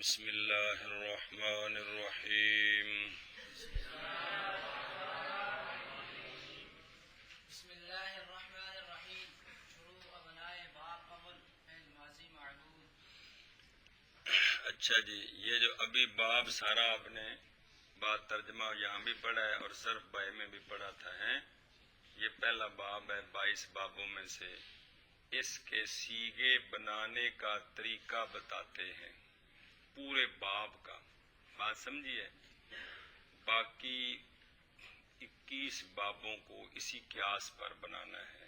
بسم اللہ الرحمن الرحیم بسم اللہ الرحمن الرحیم شروع ابنائے باب اول فعل ماضی معلوم۔ اچھا جی، یہ جو ابھی باب سارا آپ نے بات ترجمہ یہاں بھی پڑھا ہے اور صرف بائے میں بھی پڑھا تھا ہے۔ یہ پہلا باب ہے 22 بابوں میں سے۔ اس کے سیغے بنانے کا طریقہ بتاتے ہیں پورے باب کا، بات سمجھیے۔ باقی 21 بابوں کو اسی قیاس پر بنانا ہے،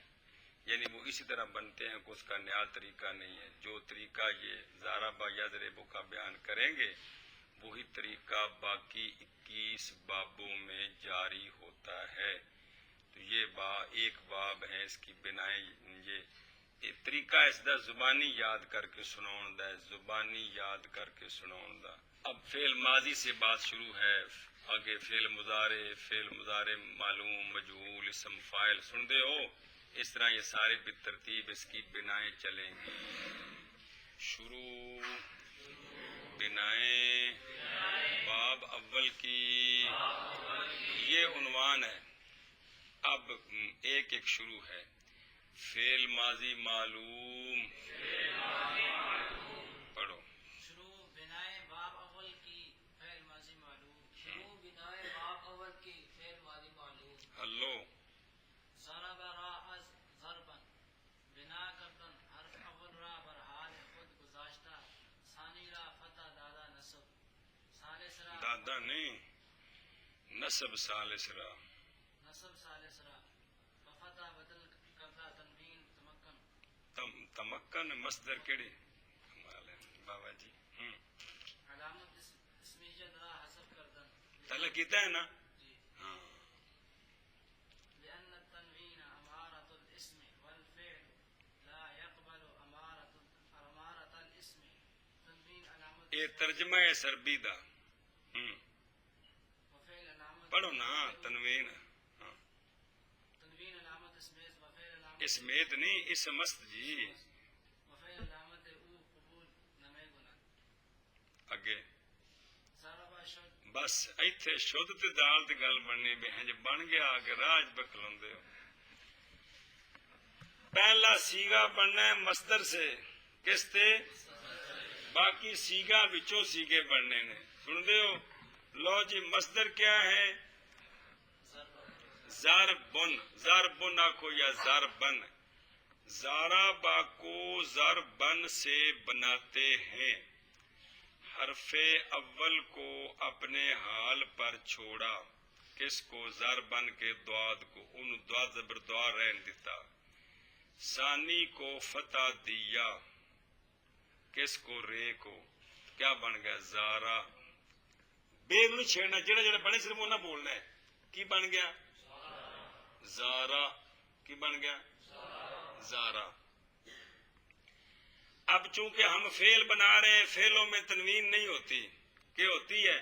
یعنی وہ اسی طرح بنتے ہیں کہ اس کا نیا طریقہ نہیں ہے۔ جو طریقہ یہ ضرب یضرب کا بیان کریں گے وہی طریقہ باقی 21 بابوں میں جاری ہوتا ہے۔ تو یہ ایک باب ہے، اس کی بنائے یہ طریقہ اس دا زبانی یاد کر کے سناؤں دا، زبانی یاد کر کے سناؤں دا۔ اب فعل ماضی سے بات شروع ہے، آگے فعل مضارع معلوم مجہول اسم فاعل سن دے ہو، اس طرح یہ سارے بالترتیب اس کی بنائیں چلیں گی۔ شروع بنائیں باب اول کی، یہ عنوان ہے۔ اب ایک ایک شروع ہے۔ فعل ماضی معلوم، پڑھو۔ شروع بنائے باب اول کی فعل ماضی معلوم۔ شروع بنائے باب اول کی فعل ماضی معلوم۔ ہلو، ضرب را از ضربن، بنا کردن حرف اول را برحال خود گذاشتہ، ثانی را فتح دادا نصب، ثالث را دادا نہیں، نصب ثالث را، نصب ثالث را، فتح بدل کردہ تنوین تمکن، تمکن مصدر کیڑی بابا جی علامت اسمیت را حذف کردن، تعالیٰ کیتا ہے نا؟ جی، ہاں، لأن التنوين أمارة الاسم والفعل لا يقبل أمارة الاسم، تنوين علامة یہ ترجمہ ہے سربی دا۔ وفعل علامة پڑھو نا، تنوین، ہاں، تنوين علامة اسمیت وفعل علامة اسمیت نہیں، اس مست جی، وفعل علامة او قبول نمے گنا، اگے ضرب شد بس ایتھے شد تے دال تے گل بننی بھی ہنج بن گیا، آگے راج بکھلوندے ہو۔ پہلا سیگا بننا ہے مصدر سے، کس تے؟ باقی سیگا بچوں سیگے بننے نے، سن دے ہو؟ لو جی مصدر کیا ہے؟ ضربن، ضربن آکھو یا ضربن، ضربا کو ضربن سے بناتے ہیں۔ حرف اول کو اپنے حال پر چھوڑا، کس کو؟ ضربن کے دواد کو، ان دواد زبر دوار رہن دیتا۔ ثانی کو فتح دیا، کس کو؟ رے کو، کیا بن گیا؟ زارا۔ بے نہیں چھیڑنا، جڑا جڑا بنے صرف انہاں بولنا ہے۔ کی بن گیا؟ زارا۔ کی بن گیا؟ زارا۔ اب چونکہ ہم فعل بنا رہے ہیں، فعلوں میں تنوین نہیں ہوتی، کیا ہوتی ہے؟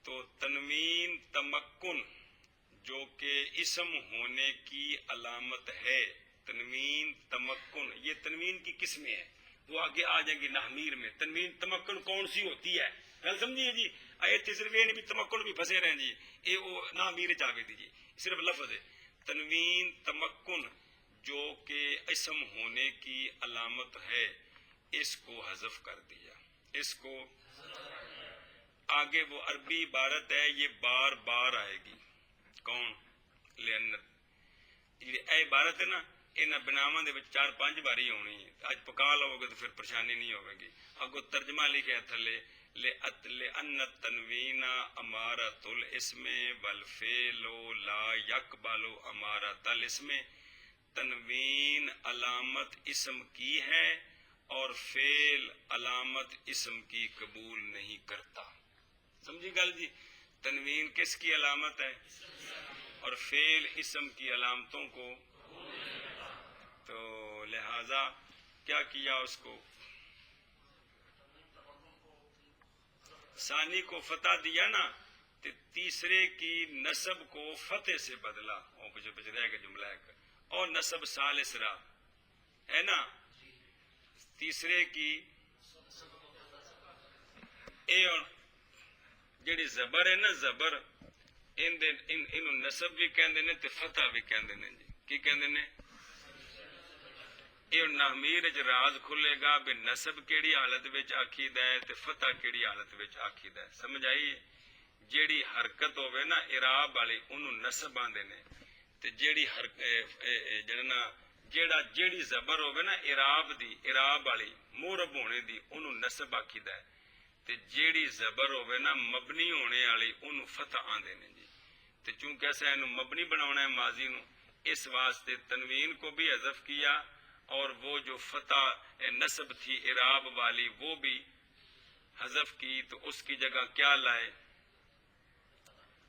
تو تنوین تمکن جو کہ اسم ہونے کی علامت ہے، تنوین تمکن، یہ تنوین کی قسمیں ہیں، وہ آگے آ جائیں گی نحمیر میں۔ تنوین تمکن کون سی ہوتی ہے، گل سمجھیے جی۔ آیت صرف یہ نہیں بھی تمکن بھی پھنسے رہیں جی، یہ وہ نحمیر چاہے دیجیے، صرف لفظ ہے۔ تنوین تمکن جو کہ اسم ہونے کی علامت ہے، اس کو حذف کر دیا، اس کو آگے وہ عربی عبارت ہے، یہ بار بار آئے گی۔ کون؟ لأن یہ اے عبارت ہے نا، انہاں بناواں دے وچ 4-5 باری ہونی ہے، اج پکا لو گے تو پھر پریشانی نہیں ہوے گی۔ اگو ترجمہ لکھیا تھلے لأن التنوین امارۃ الاسم والفعل لا يقبل امارۃ الاسم، تنوین علامت اسم کی ہے اور فعل علامت اسم کی قبول نہیں کرتا۔ سمجھی گل جی؟ تنوین کس کی علامت ہے اور فعل اسم کی علامتوں کو، تو لہذا کیا کیا اس کو؟ ثانی کو فتح دیا نا، تو تیسرے کی نصب کو فتح سے بدلا، اور پچھے پچھے رہ گئے جملہ ہے، اور نصب ثالث را ہے نا، تیسرے کی یہ جڑی زبر ہے نا زبر انہوں نسب بھی کہندے نے تے فتح بھی کہندے نے جی کی کہندے نے یہ نحمیر وچ راز کھلے گا بھی نسب کیڑی حالت وچ آکھیدا ہے تے فتح کیڑی حالت وچ آکھیدا ہے سمجھ آئی جیڑی حرکت ہوے نا اعراب والی انہوں نسب آندے نے تے جیڑی جیڑی زبر ہوے نا اعراب والی مورب ہونے دی انہوں نسب آکھیدا ہے تے جیڑی زبر ہوے نا مبنی ہونے والی انہوں فتح آندے نے جی تے چونکہ ایسا انہوں مبنی بناونا ہے ماضی نو اس واسطے تنوین کو بھی حذف کیا اور وہ جو فتح نسب تھی اعراب والی وہ بھی حذف کی تو اس کی جگہ کیا لائے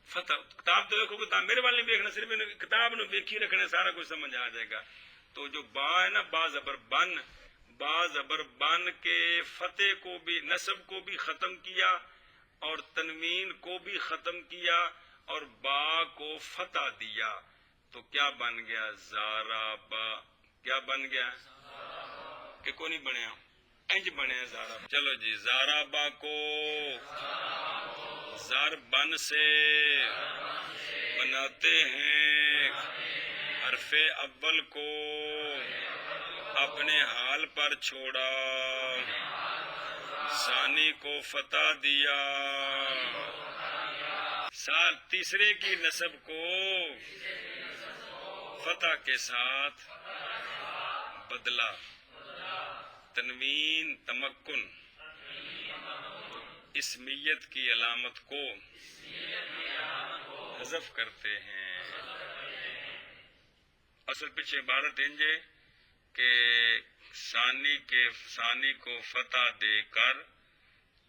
فتح کتاب تو دیکھو کتاب میرے والے نہیں دیکھنا صرف کتاب نو دیکھی رکھنا سارا کچھ سمجھ آ جائے گا تو جو با ہے نا با زبر بن کے فتح کو بھی نسب کو بھی ختم کیا اور تنوین کو بھی ختم کیا اور با کو فتح دیا تو کیا بن گیا زارا با کیا بن گیا کہ کو نہیں بنیا انج بنیا زارا چلو جی زارا با کو زار بن سے بناتے ہیں حرف اول کو اپنے حال پر چھوڑا ثانی کو فتح دیا سال تیسرے کی نسب کو فتح کے ساتھ بدلا تنوین تمکن اسمیت کی علامت کو حذف کرتے ہیں اصل پیچھے عبارت انجے کہ ثانی کو فتح دے کر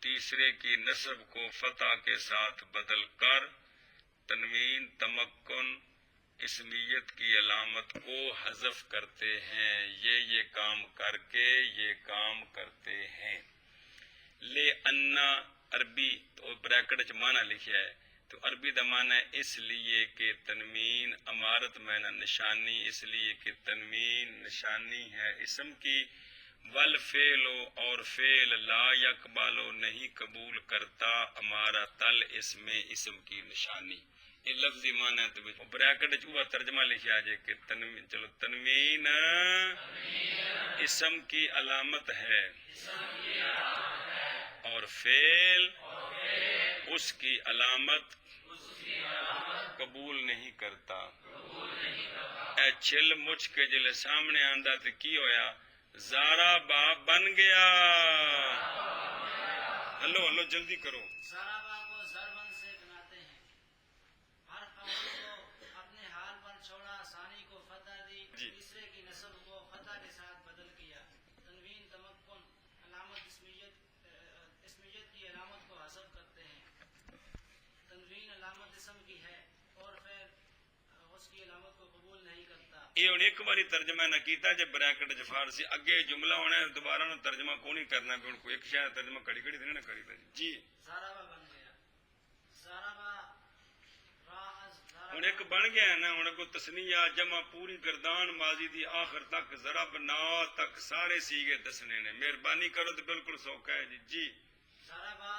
تیسرے کی نسب کو فتح کے ساتھ بدل کر تنوین تمکن اسمیت کی علامت کو حذف کرتے ہیں یہ کام کر کے یہ کام کرتے ہیں لے انا عربی تو بریکٹ چ معنی لکھا ہے تو عربی دا معنی ہے اس لیے کہ تنوین امارت میں نشانی اس لیے کہ تنوین نشانی ہے اسم کی ول فعلو اور فعل لا یقبالو نہیں قبول کرتا ہمارا تل اس میں اسم کی نشانی یہ لفظی معنی ہے تو بریکٹ چ ترجمہ لکھا جائے کہ تنوین چلو تنوین اسم کی علامت ہے اور فعل اس کی علامت قبول نہیں کرتا اے چھل مچ کے جلے سامنے آندا تے کی ہویا زارا با بن گیا ہلو جلدی کرو زارا با کو ضربن سے بناتے ہیں حرف اول کو اپنے حال پر چھوڑا ثانی کو فتح دی تیسرے کی نسب کو فتح کے ساتھ بدل کیا تنوین تمکن علامت اسمیت کی علامت کو حذف کرتے ہیں تنوین علامت اسم کی ہے اور پھر اس کی علامت کو قبول نہیں کرتا یہ ہوں ایک باری ترجمہ نہ کیتا جب بریکٹ چ فارسی اگے جملہ ہونا ہے دوبارہ نہ ترجمہ کو نہیں کرنا پہ کو ایک شاید ترجمہ کڑی کڑی دینا کری جی زارا با بن گیا زارا با ہوں ایک بن گیا ہے نا ہوں کو تسنیہ جمع پوری گردان ماضی دی آخر تک ضرب نا تک سارے سیگے دسنے نے مہربانی کرو تو بالکل سوکھا ہے جی زارا با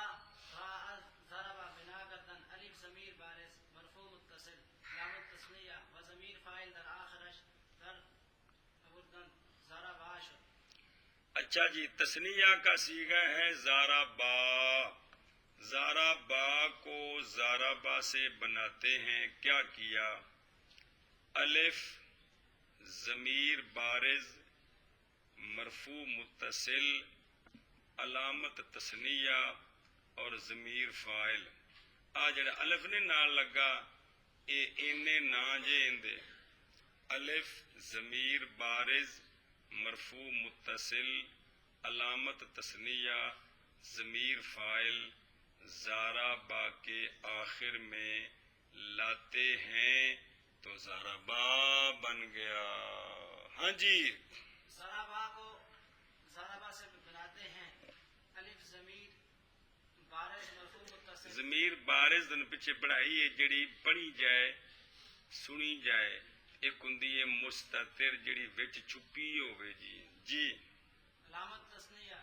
زارا با بنا کردن الف ضمیر بارز مرفوع متصل علامت تسنیہ و ضمیر فاعل در آخرش در ابردن زارا با شد اچھا جی تسنیہ کا سیغہ ہے زارا با کو زارا با سے بناتے ہیں کیا کیا الف ضمیر بارز مرفوع متصل علامت تسنیہ اور ضمیر فاعل آ جڑا الف نے نال لگا اے اینے نا جے اندے الف ضمیر بارز مرفوع متصل علامت تسنیہ ضمیر فاعل زارا با کے آخر میں لاتے ہیں تو زارا با بن گیا ہاں جی زارا با کو زارا با سے بناتے ہیں الف ضمیر بارز مرفوع متصل ضمیر بارز دن پیچھے پڑھائی ہے جڑی پڑھی جائے سنی جائے ایک ہندی ہے مستتر جڑی وچ چھپی ہوئے جی علامت تسنیہ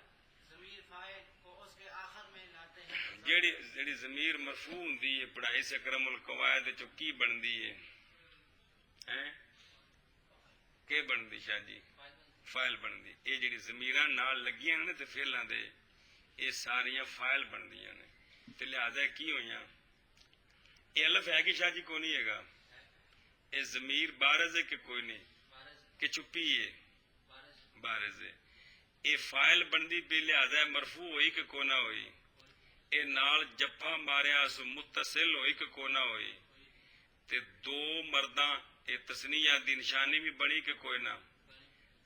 ضمیر فاعل کو اس کے آخر میں لاتے ہیں جیڑی ضمیر مرفوع ہوندی ہے پڑھائی سے اکرم القواعد چو کی بندی ہے کہ بندی شاہ جی فائل بندی یہ جیڑی ضمیراں نال لگیاں نے تے فعلاں دے یہ ساریاں فائل بندیاں نے تے لہذا کی ہویاں یہ الف ہے کہ شاہ جی کو نہیں ہے گا یہ ضمیر بارز ہے کہ کوئی نہیں کہ چپی ہے بارز ہے یہ فائل بندی بے لہذا مرفوع ہوئی کہ کو نہ ہوئی اے نال جپا ماریا سو متصل ہوئی کہ کو نہ ہوئی تے دو مرداں اے تسنیہ دی نشانی بھی بنی کہ کوئی نہ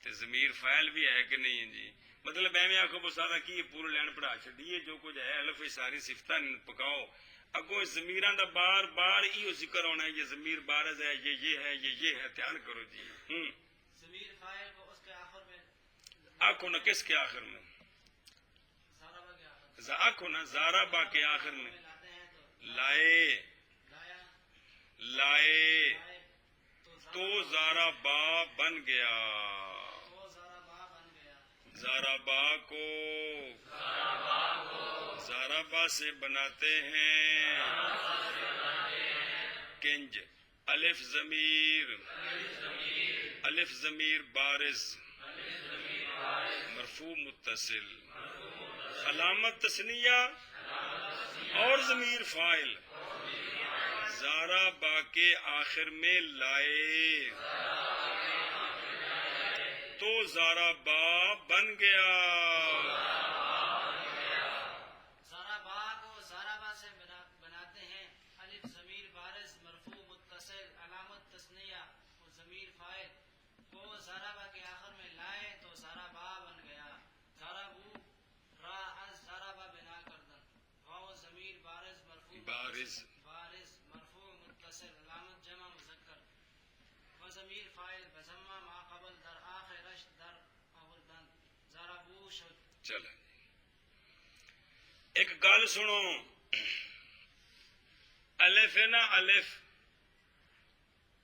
تے ضمیر فاعل بھی ہے کہ نہیں جی مطلب میں آخو بسادہ کی یہ پورا لین پڑھا چھڑیے جو کچھ ہے الف ساری صفتہ پکاؤ اگو اس ضمیراں دا بار بار ایو ذکر ہونا ہے یہ ضمیر بارز ہے یہ ہے یہ ہے دھیان کرو جی ضمیر فاعل کو اس کے آخر میں آنکھو نہ کس کے آخر میں آنکھو نہ زارا با کے آخر میں لائے تو زارا با بن گیا زارا با کو زارا با سے بناتے ہیں کنج الف ضمیر بارز مرفوع متصل علامت تثنیہ اور ضمیر فاعل زارا با کے آخر میں لائے تو زارا با بن گیا زارا با کو زارا با سے بناتے ہیں الف ضمیر بارز مرفوع متصل علامت تثنیہ اور ضمیر فاعل کو زارا با کے آخر میں لائے تو زارا با بن گیا زارا بو را از زارا با بنا کردن واو ضمیر بارز مرفوع بارز مرفوع متصل علامت جمع مذکر و ضمیر فاعل بضمہ ما قبل در آخرش در آوردن زارا بو شد چل ایک گل سنو الف ہے نا الف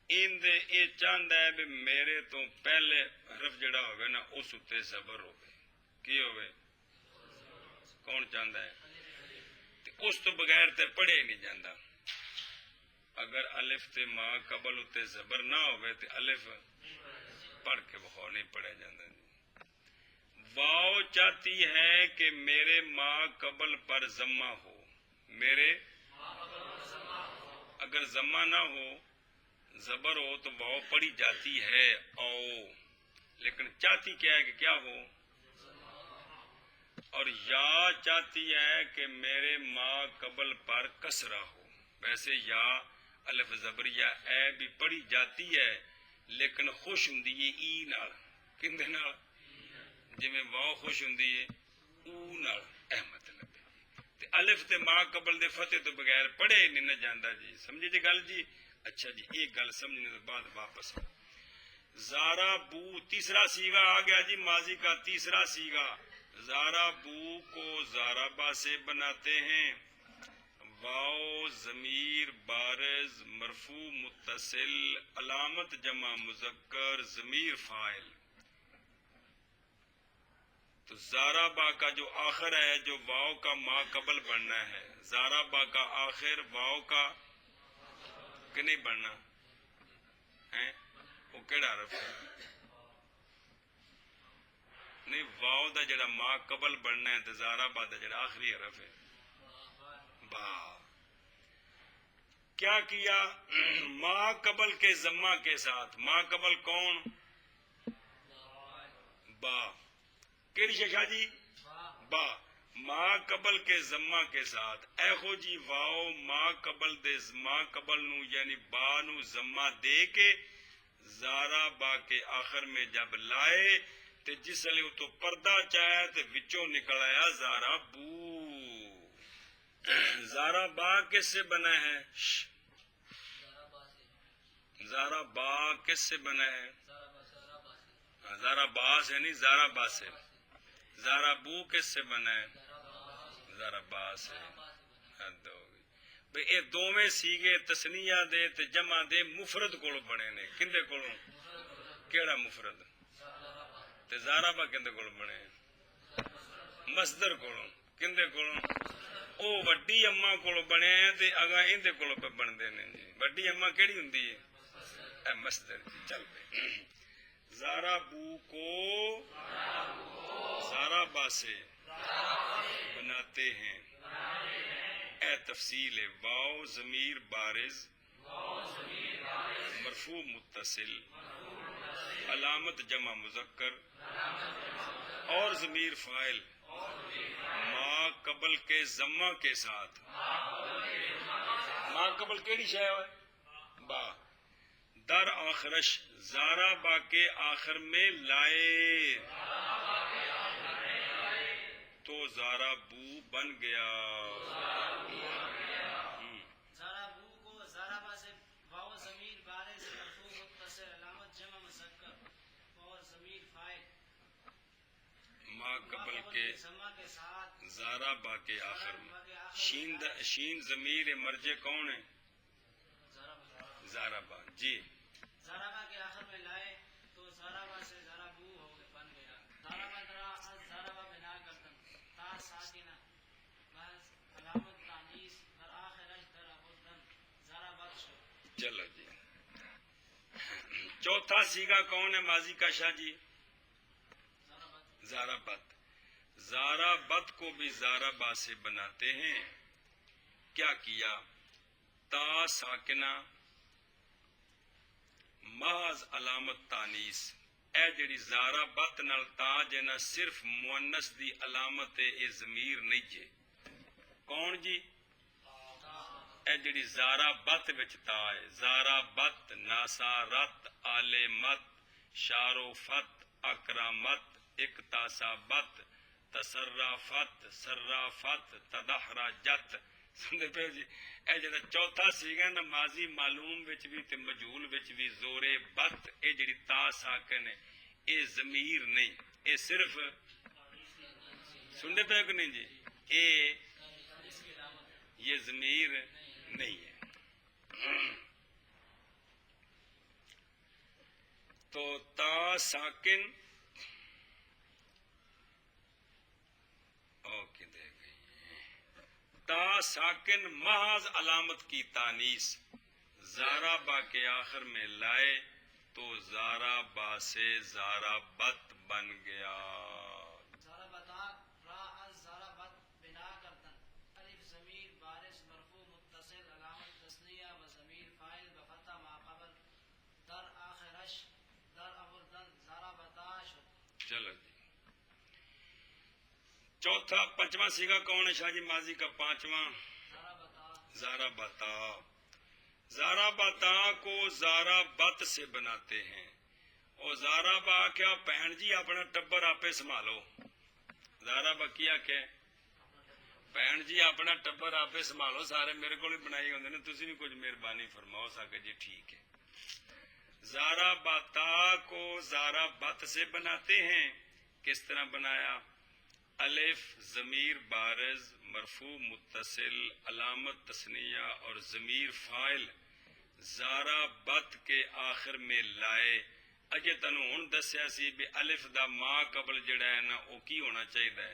یہ چاہتا ہے بھی میرے تو پہلے حرف جڑا ہوگا نا اس اتنے زبر ہوگی کی ہوگی کون چاہتا ہے اس تو بغیر تے پڑھے نہیں جاندہ اگر الف تے ماں قبل اتنے زبر نہ ہوئے تے الف پڑھ کے بخور نہیں پڑھے جاندہ واو چاہتی ہے کہ میرے ماں قبل پر ضمہ ہو میرے اگر ضمہ نہ ہو زبر ہو تو واو پڑھی جاتی ہے او لیکن چاہتی کیا ہے کہ کیا ہو اور یا چاہتی ہے کہ میرے ماں قبل پر کسرہ ہو ویسے یا الف زبریہ اے بھی پڑھی جاتی ہے لیکن خوش ہوندی ہے ای نال کندے نال جی میں واو خوش ہوندی ہے او نال مطلب تے الف تے ماں قبل دے فتح تو بغیر پڑھے نہیں نہ جاندا جی سمجھے جی گل جی اچھا جی ایک گل سمجھنے کے بعد واپس زارا بو تیسرا سیغہ آ گیا جی ماضی کا تیسرا سیغہ زارا بو کو زارا با سے بناتے ہیں واو ضمیر بارز مرفوع متصل علامت جمع مذکر ضمیر فاعل تو زارا با کا جو آخر ہے جو واو کا ما قبل بننا ہے زارا با کا آخر واو کا کہ نہیں بننا ہے وہ کیڑا حرف ہے نہیں واو دا جڑا ما قبل بننا ہے تو زارا با دا جڑا آخری حرف ہے با کیا کیا ما قبل کے ضمہ کے ساتھ ما قبل کون با کیڑی ششا جی با ما قبل کے ضمہ کے ساتھ اے خو جی واو ما قبل دے ما قبل نو یعنی با نو ضمہ دے کے زارا با کے آخر میں جب لائے تے جس لئے تو پردہ چاہے تے وچوں نکل آیا زارا بو زارا با کس سے بنا ہے زارا با کس سے بنا ہے زارا با سے نہیں زارا با سے زارا بو کس سے بنا ہے زارا با سے حد ہوگی بھئی اے دوویں سیگے تسنیہ دے تے جمع دے مفرد کولو بنے نے کندے کولو کیڑا مفرد تے زارا با کندے کولو بنے مصدر کولو کندے کولو او وڈی اما کولوں بنیا ہے تے اگاں ایندے کولوں پہ بندے نے جی وڈی اما کیڑی ہوندی ہے اے مصدر جی چل پے زارا بو کو زارا با سے بناتے ہیں اے تفصیل ہے واو ضمیر بارز مرفوع متصل علامت جمع مذکر اور ضمیر فاعل ما قبل کے ضمہ کے ساتھ ما قبل کیڑی شے ہے با در آخرش زارا با کے آخر میں لائے تو زارا بو بن گیا زارا بو کو زارا با سے واو ضمیر بارز مرفوع متصل علامت جمع مذکر اور ضمیر فاعل ما قبل کے ضمہ کے ساتھ زارا با کے آخر میں شین ضمیر مرجع کون ہے زارا با جی زارا با کے آخر میں لائے تو زارا با سے زارا بو ہو گئے بن گیا زارا با درا از زارا با بنا کرتن تا ساکنہ بس علامت تانیث در آخرش در ابردن زارا با شو چلو جی چوتھا سیگا کون ہے ماضی کا شاہ جی زارا بت زارا بت کو بھی زارا با سے بناتے ہیں کیا کیا تا ساکنہ محض علامت تانیس اے جڑی زارا بت نال تا جنا صرف مؤنث دی علامت اے ضمیر نہیں جے کون جی اے جڑی زارا بت وچ تا ہے زارا بت ناسارت عالمت شارفت اکرامت اکتاسابت تصرفت صرافت تدحرجت سمجھے پہ جی اے جڑا چوتھا سیگا نا ماضی معلوم وچ بھی تے مجہول وچ بھی زور بت اے جڑی تا ساکن ہے اے ضمیر نہیں اے صرف سننے پہ کہ نہیں جی اے یہ ضمیر نہیں ہے تو تا ساکن اوکے دے گئی تا ساکن محض علامت کی تانیس زارا با کے آخر میں لائے تو زارا با سے زارا بت بن گیا زارا بتا را از زارا بت بنا کرتن الف ضمیر بارش مرفوع متصل علامت تثنیہ و ضمیر فاعل بفتح ما قبل در آخرش در ابردن زارا بتا شد چلو جی چوتھا پانچواں سیگا کون ہے شاہ جی ماضی کا پانچواں زارا بتا زارا بتا کو زارا بت سے بناتے ہیں اور زارا با کیا بہن جی اپنا ٹبر آپے سنبھالو زارا با کیا کہ بہن جی اپنا ٹبر آپے سنبھالو سارے میرے کو بنائی ہوندے نے تسی بھی کچھ مہربانی فرماؤ سکے جی ٹھیک ہے زارا بتا کو زارا بت سے بناتے ہیں کس طرح بنایا الف ضمیر بارز مرفوع متصل علامت تثنیہ اور ضمیر فاعل زارا بت کے آخر میں لائے اجے تنو ہن دسیا سی بھی الف دا ما قبل جڑا ہے نا او کی ہونا چاہیے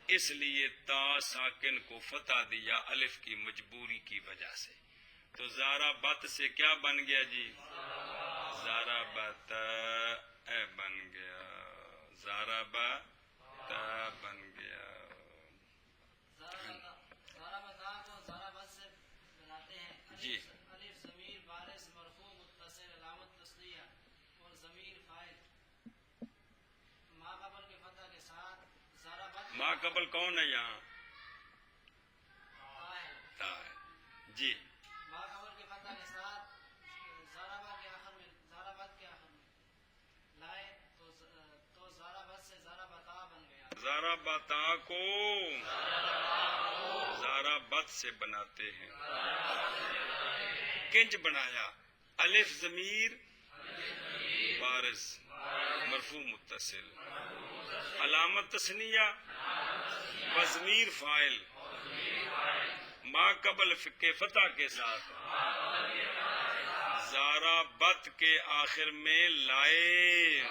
اس لیے تا ساکن کو فتح دیا الف کی مجبوری کی وجہ سے تو زارا بت سے کیا بن گیا جی زارا بت اے بن گیا زارا بت بن گیا زارا بتا کو زارا بت سے بناتے ہیں جی الف ضمیر بارش مرفوع متصل علامت تثنیہ اور ضمیر فاعل ما قبل کے فتح کے ساتھ زارا بت ما قبل کون ہے یہاں تا ہے جی ما قبل کے فتح کے ساتھ زارا با کے آخر میں زارا بت کے آخر میں لائے تو زارا بت سے زارا بتا بن گیا زارا بتا کو زارا بت سے بناتے ہیں کنج بنایا الف ضمیر بارز مرفوع متصل علامت تثنیہ و ضمیر فاعل ما قبل کے فتح کے ساتھ زارا بت کے آخر میں لائے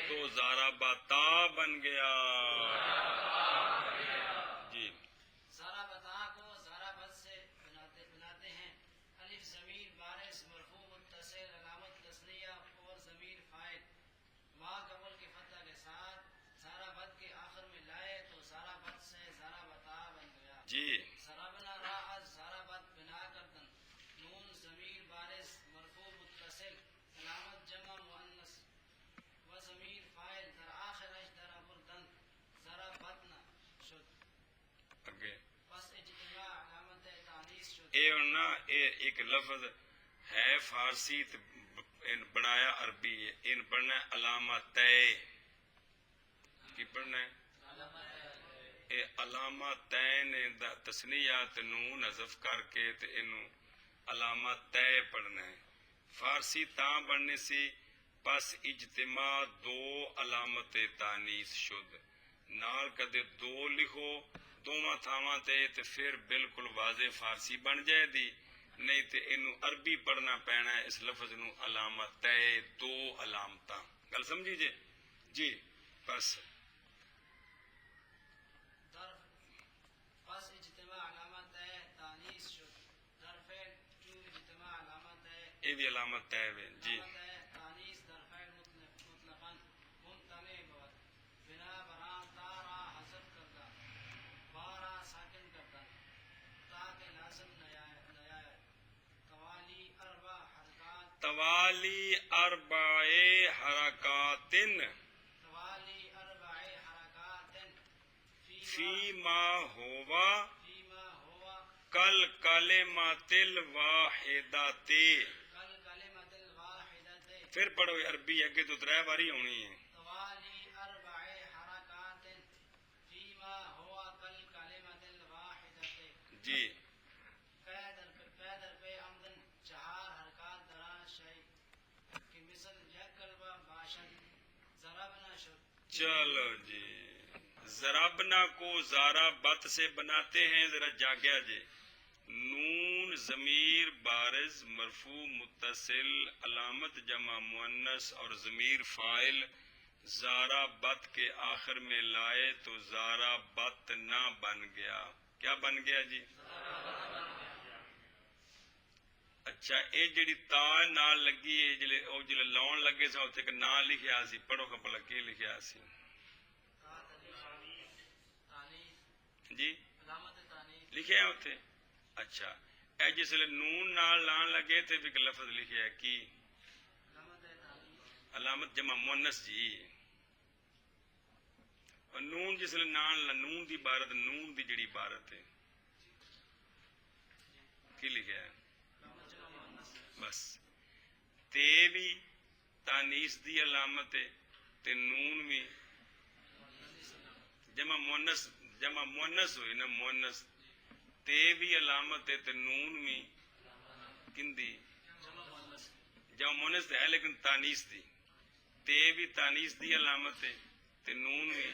تو زارا بتا بن گیا جی ضربنا راء ضربت بنا کردن نون ضمیر بارز مرفوع متصل علامت جمع مؤنث و ضمیر فاعل در آخرش در ابردن ضربتنا شد اگے پس اجتماع علامت تانیث شد. اے ہونا اے ایک لفظ ہے فارسی تے ان بنایا عربی ہے. ان پڑھنا ہے علامہ تے. کی پڑھنا ہے اے علامہ تے نے تسنیات نون حذف کر کے تے اینو علامہ تے پڑھنا ہے. فارسی تاں بننے سی پس اجتماع دو علامت تانیث شد. نال کدے دو لکھو دوواں تھاواں تے پھر بالکل واضح فارسی بن جائے دی. نہیں تے اینو عربی پڑھنا پینا ہے اس لفظ نو علامت تے دو علامتاں. گل سمجھی جے جی. بس پس اجتماع علامت تانیث شد. در فعل چون اجتماع علامت اے بھی علامت تے وے جی. تانیث در فعل مطلقاً ممتنع بود. بنا بران تارا حذف کردن بارا ساکن کردن تاکہ لازم نیائے. قوالی اربع حرکات توالی اربع حرکاتن قوالی اربع حرکات فی ما ہوا فیما ہوا کل کلمات الواحدات. کل کلمت الواحدت. پھر پڑھو عربی اگے تو 3 باری ہونی ہے. قوالی اربع حرکات فیما ہوا کل کلمت الواحدت. جی پیدر پہ آمدن 4 حرکات دران شئی کہ مثل یک کلمہ باشد ضربنا شد. چلو جی. ضربنا کو زارا بت سے بناتے ہیں. ذرا جاگیا جی. نون ضمیر بارز مرفوع متصل علامت جمع مؤنث اور ضمیر فاعل زارا بت کے آخر میں لائے تو زارا بت نہ بن گیا. کیا بن گیا جی؟ اچھا اے جڑی تا نال لگی ہے جلے لاؤن لگے سا اتنے نا لکھیا سی. پڑھو کپلا کی لکھیا سی جی؟ علامت تانیث لکھیا ہے اتنے. اچھا اے جس لئے نون نال لان لگے تھے بھی لفظ لکھیا ہے کی علامت تانیث علامت جمع مؤنث جی. اور نون جس لئے نون دی عبارت نون دی جڑی عبارت ہے کی لکھیا ہے علامت جمع مؤنث. بس تے بھی تانیث دی علامت ہے تے نون بھی جمع مؤنث ہوئی نا. مؤنث تے بھی علامت ہے تے نون بھی کندی جمع مؤنث ہے لیکن تانیث دی. تے بھی تانیث دی علامت ہے تے نون بھی.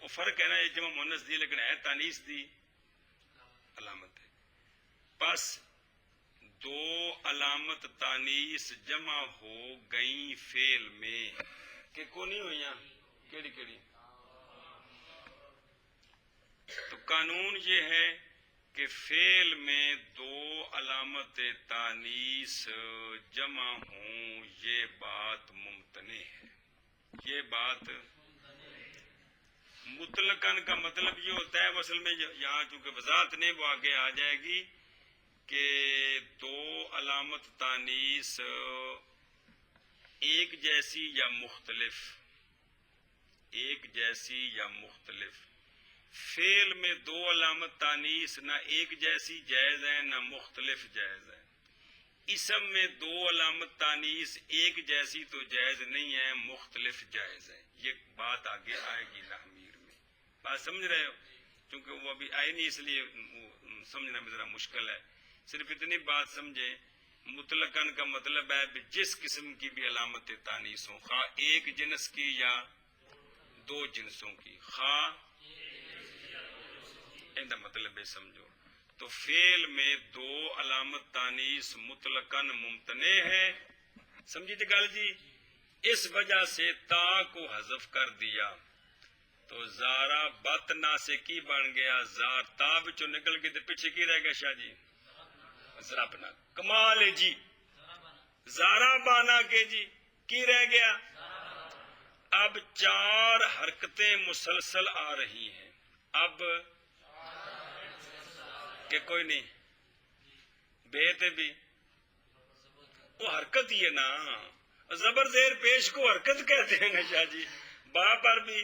وہ فرق ہے نا. یہ جمع مؤنث دی لیکن ہے تانیث دی علامت ہے. پس دو علامت تانیث جمع ہو گئی فعل میں کہ کو نہیں ہوئی کیڑی کیڑی. تو قانون یہ ہے کہ فعل میں دو علامت تانیث جمع ہوں یہ بات ممتنع ہے. یہ بات مطلقاً کا مطلب یہ ہوتا ہے اصل میں یہاں چونکہ وضاحت نہیں وہ آگے آ جائے گی کہ دو علامت تانیث ایک جیسی یا مختلف فعل میں دو علامت تانیث نہ ایک جیسی جائز ہے نہ مختلف جائز ہے. اسم میں دو علامت تانیث ایک جیسی تو جائز نہیں ہے مختلف جائز ہے. یہ بات آگے آئے گی لحمیر میں. بات سمجھ رہے ہو؟ کیونکہ وہ ابھی آئی نہیں اس لیے سمجھنا بھی ذرا مشکل ہے. صرف اتنی بات سمجھیں مطلقاً کا مطلب ہے جس قسم کی بھی علامت تانیث ہوں خواہ ایک جنس کی یا دو جنسوں کی خواہ ان کا مطلب ہے سمجھو. تو فعل میں دو علامت تانیث مطلقاً ممتنع ہے. سمجھی تھی گل جی؟ اس وجہ سے تا کو حذف کر دیا تو زارا بت نا سے کی بن گیا زار. تا بچوں نکل کے پیچھے کی رہ گیا شاہ جی؟ ضربنا. کمال ہے جی. زارا بانا کے جی کی رہ گیا؟ اب 4 حرکتیں مسلسل آ رہی ہیں. اب کہ کوئی نہیں بے تے بھی وہ حرکت ہی ہے نا. زبر زیر پیش کو حرکت کہتے ہیں نا شاہ جی. با پر بھی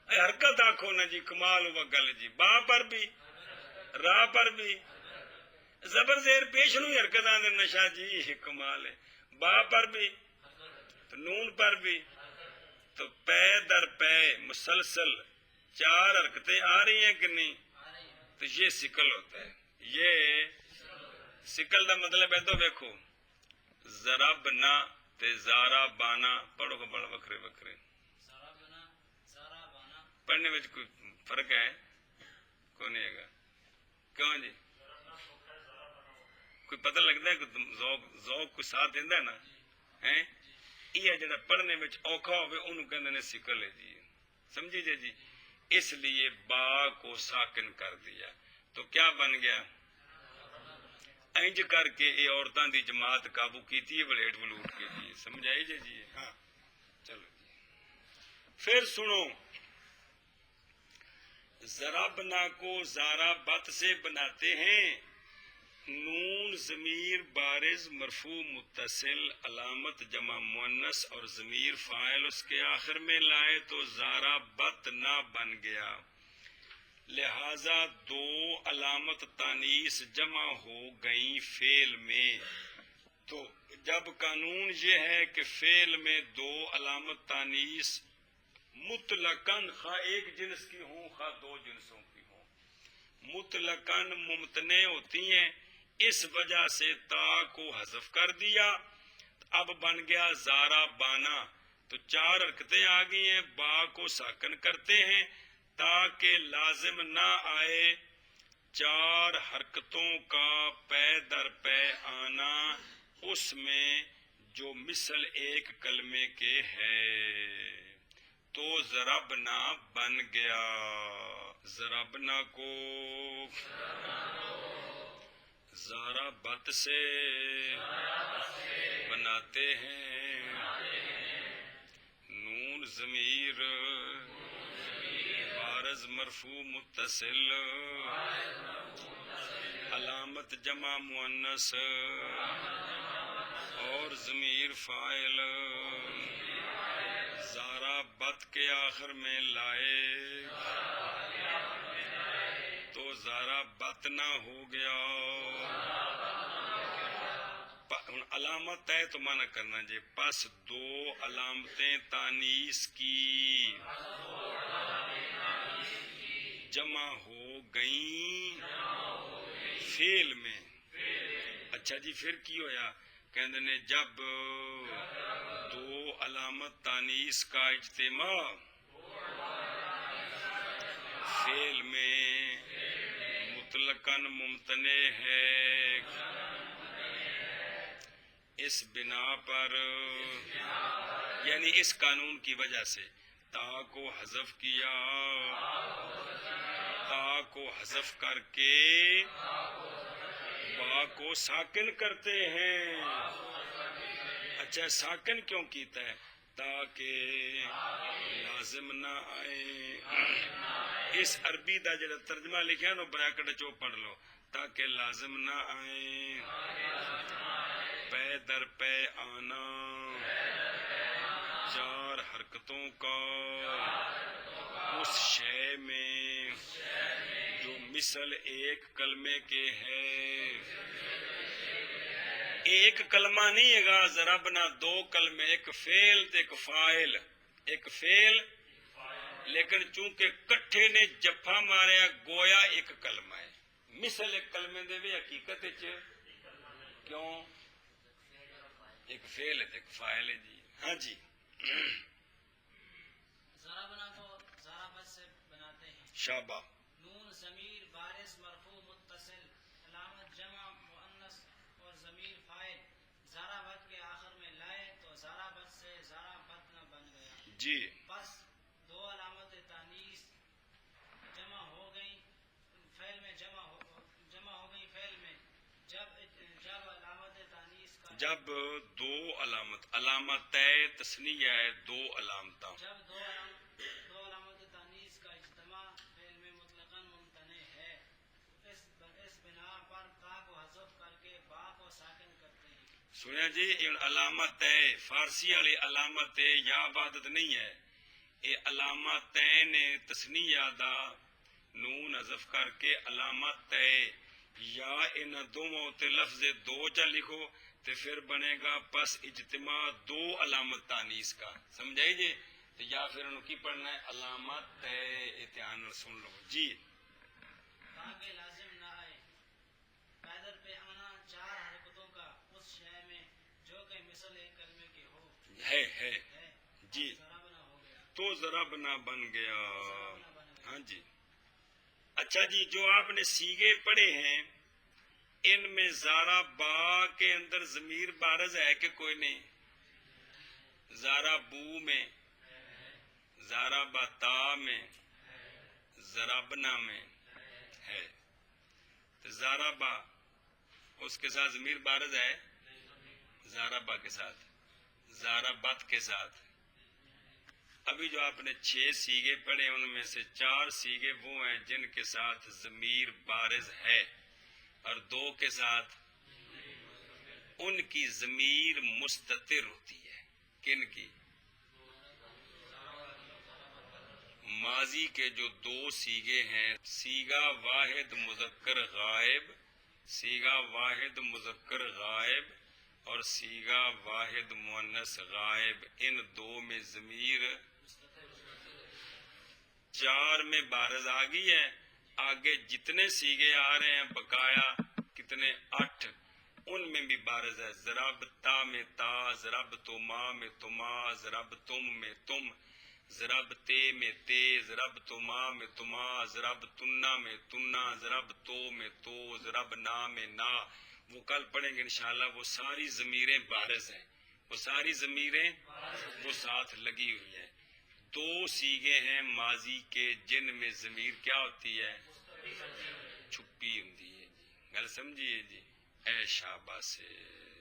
حرکت آنکھو نا جی, کمال ہوا گل جی. با پر بھی را پر بھی زبر زیر پیش نو ہی حرکت آندے نا شاہ جی, کمال ہے. با پر بھی تو نون پر بھی تو پے در پے مسلسل 4 حرکتیں آ رہی ہیں کہ نہیں, تو یہ سکل ہوتا ہے. یہ سکل دا مطلب ہے تو دیکھو ضرب نہ تے زارا بانا پڑھو بڑا وکھرے وکھرے پڑھنے میں کوئی فرق ہے کوئی نہیں ہے. کیوں جی کوئی پتہ لگتا ہے کہ ذوق کوئی ساتھ دینا ہے نا ہیں. یہ جڑا پڑھنے میں اوکھا ہوئے انہوں کہندے نے سکل ہے جی, سمجھی جی. اس لیے با کو ساکن کر دیا تو کیا بن گیا, انج کر کے یہ عورتاں دی جماعت قابو کیتی ہے ولیٹ ولوٹ کے جی. سمجھائی جی. ہاں چلو جی. پھر سنو, ضربنا کو زارا بت سے بناتے ہیں. نون ضمیر بارز مرفوع متصل علامت جمع مؤنث اور ضمیر فاعل اس کے آخر میں لائے تو زارا بت نہ بن گیا. لہذا 2 علامت تانیث جمع ہو گئیں فعل میں. تو جب قانون یہ ہے کہ فعل میں 2 علامت تانیث مطلقاً خواہ ایک جنس کی ہوں خواہ 2 جنسوں کی ہوں مطلقاً ممتنع ہوتی ہیں. اس وجہ سے تا کو حذف کر دیا, اب بن گیا زارا بانا. تو 4 حرکتیں آ گئی ہیں. با کو ساکن کرتے ہیں تاکہ لازم نہ آئے 4 حرکتوں کا پے در پے آنا اس میں جو مثل ایک کلمے کے ہے. تو ضربنا بن گیا. ضربنا کو زارا بت سے بناتے ہیں. نون ضمیر بارز مرفوع متصل علامت جمع مؤنث اور ضمیر فاعل زارا بت کے آخر میں لائے تو زارا بت نہ ہو گیا. علامت ہے تو مانا کرنا جی. پس 2 علامتیں تانیث کی جمع ہو گئیں فعل میں. اچھا جی پھر کی ہویا, کہندے نے جب 2 علامت تانیث کا اجتماع فعل میں مطلقاً ممتنع ہے. اس بنا پر یعنی اس قانون کی وجہ سے تا کو حذف کیا. تا کو حذف کر کے با کو ساکن کرتے ہیں. اچھا ساکن کیوں کیتا ہے, تاکہ لازم نہ آئے. اس عربی دا جڑا ترجمہ لکھا نا بریکٹ چو پڑھ لو, تاکہ لازم نہ آئے پے در پے آنا 4 حرکتوں کا اس شے میں جو مثل ایک کلمے کے ہے. ایک کلمہ نہیں ہے گا ضربنا 2 کلمے, ایک فعل تے ایک فاعل. ایک فعل لیکن چونکہ کٹھے نے جفا ماریا گویا ایک کلمہ ہے. مثل ایک کلمے دے بھی حقیقت کیوں ایک فعل ہے ایک فاعل ہے جی. ہاں جی. ضربنا کو ضربت سے بناتے ہیں. شابہ. نون ضمیر بارز مرفوع متصل علامت جمع مؤنث اور ضمیر فاعل ضربت کے آخر میں لائے تو ضربت سے ضربت نہ بن گیا جی. بس 2 علامت تانیث جمع ہو گئیں فعل میں جمع ہو گئی فعل میں جب علامت تانیث کا جب 2 علامت تثنیہ ہے 2 علامتاں جب 2 علامت تانیث کا اجتماع فعل میں مطلقاً ممتنع ہے. اس سنیا جی یہ علامت ہے فارسی والی علامت ہے یا عبادت نہیں ہے یہ علامت نے تسنیہ دا نون حذف کر کے علامت ہے یا ان دونوں تے لفظ دو چا لکھو تے پھر بنے گا پس اجتماع دو علامت تانیث کا سمجھائی جی یا پھر انہوں کی پڑھنا ہے علامت ہے اتحان سن لو جی تاکہ لازم نہ آئے پیدل پہ آنا چار حرکتوں کا اس شے میں جو کہ مثل ایک کلمے کے ہو ہے جی ذرا بنا ہو گیا تو ذرا بنا بن گیا ہاں جی اچھا جی جو آپ نے سیغے پڑھے ہیں ان میں زارا با کے اندر ضمیر بارز ہے کہ کوئی نہیں زارا بو میں زارا با تا میں زرابنا میں ہے تو زارا با اس کے ساتھ ضمیر بارز ہے زارا با کے ساتھ زارا بات کے ساتھ ابھی جو آپ نے 6 سیغے پڑھے ان میں سے 4 سیغے وہ ہیں جن کے ساتھ ضمیر بارز ہے اور 2 کے ساتھ ان کی ضمیر مستتر ہوتی ہے کن کی ماضی کے جو 2 سیغے ہیں سیغہ واحد مذکر غائب سیغہ واحد مذکر غائب اور سیغہ واحد مؤنث غائب ان 2 میں ضمیر 4 میں بارز آ گئی ہے آگے جتنے سیغے آ رہے ہیں بقایا کتنے 8 ان میں بھی بارز ہے ضربتا میں تا ضربتما میں تما ضربتم میں تم ضربتے میں تے ضربتما میں تما ضربتنا میں تنا ضربتو میں تو ضربنا میں نا وہ کل پڑھیں گے انشاءاللہ وہ ساری ضمیریں بارز ہیں وہ ساری ضمیریں وہ ساتھ لگی ہوئی ہیں 2 سیغے ہیں ماضی کے جن میں ضمیر کیا ہوتی ہے چھپی ہوتی ہے جی گل سمجھیے جی اے شاباش